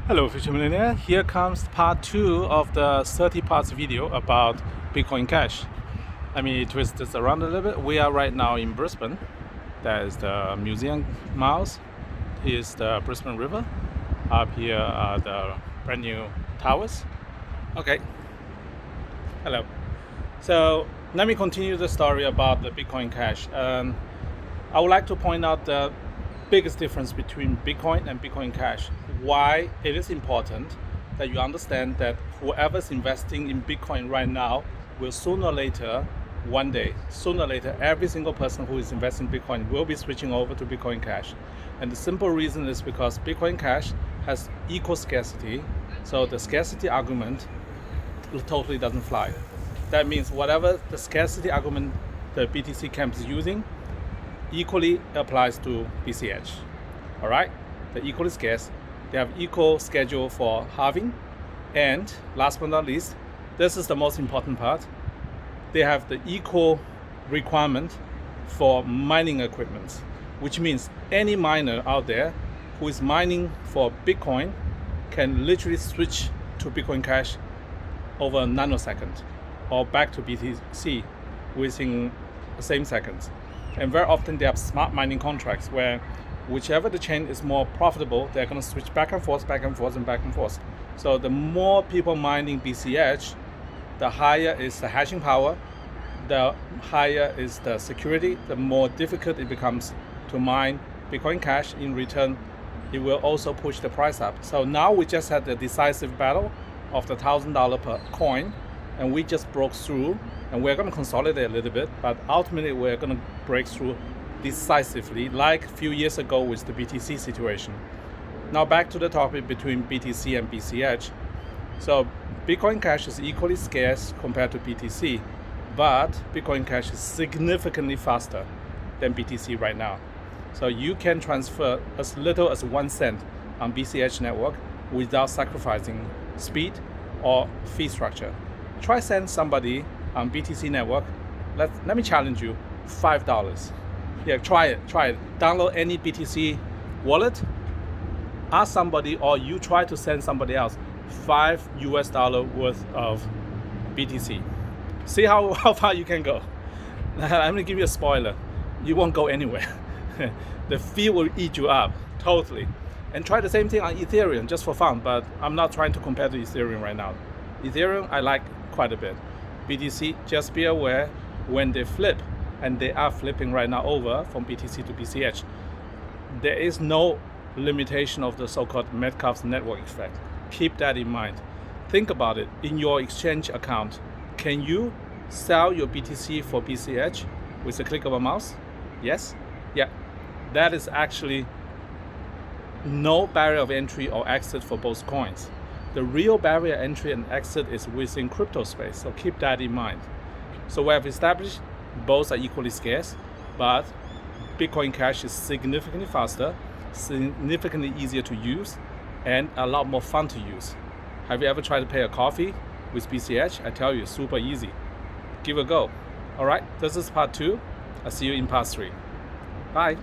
Hello, Future Millionaire. Here comes part 2 of the 30 parts video about Bitcoin Cash. Let me twist this around a little bit. We are right now in Brisbane. That is the museum miles. Here's the Brisbane River. Up here are the brand new towers. Okay. Hello. So let me continue the story about the Bitcoin Cash. I would like to point out the biggest difference between Bitcoin and Bitcoin Cash. Why it is important that you understand that whoever's investing in Bitcoin right now will sooner or later, one day, sooner or later, every single person who is investing in Bitcoin will be switching over to Bitcoin Cash. And the simple reason is because Bitcoin Cash has equal scarcity, so the scarcity argument totally doesn't fly. That means whatever the scarcity argument the BTC camp is using equally applies to BCH. All right, they're equally scarce. They have equal schedule for halving, and last but not least, this is the most important part. They have the equal requirement for mining equipment, which means any miner out there who is mining for Bitcoin can literally switch to Bitcoin Cash over a nanosecond, or back to BTC within the same seconds. And very often they have smart mining contracts where whichever the chain is more profitable, they're going to switch back and forth, back and forth, and back and forth. So the more people mining BCH, the higher is the hashing power, the higher is the security, the more difficult it becomes to mine Bitcoin Cash. In return, it will also push the price up. So now we just had the decisive battle of the $1,000 per coin, and we just broke through, and we're going to consolidate a little bit, but ultimately we're going to break through decisively, like a few years ago with the BTC situation. Now back to the topic between BTC and BCH. So Bitcoin Cash is equally scarce compared to BTC, but Bitcoin Cash is significantly faster than BTC right now. So you can transfer as little as 1 cent on BCH network without sacrificing speed or fee structure. Try send somebody on BTC network, let me challenge you, $5. Yeah, try it. Download any BTC wallet, ask somebody, or you try to send somebody else $5 worth of BTC. See how far you can go. I'm gonna give you a spoiler. You won't go anywhere. The fee will eat you up, totally. And try the same thing on Ethereum just for fun, but I'm not trying to compare to Ethereum right now. Ethereum, I like quite a bit. BTC, just be aware when they flip, and they are flipping right now over from BTC to BCH. There is no limitation of the so-called Metcalfe's network effect. Keep that in mind. Think about it. In your exchange account, can you sell your BTC for BCH with a click of a mouse? Yes? Yeah. That is actually no barrier of entry or exit for both coins. The real barrier entry and exit is within crypto space, so keep that in mind. So we have established both are equally scarce, but Bitcoin Cash is significantly faster, significantly easier to use, and a lot more fun to use. Have you ever tried to pay a coffee with BCH? I tell you, super easy. Give it a go. All right, this is part 2. I'll see you in part 3. Bye.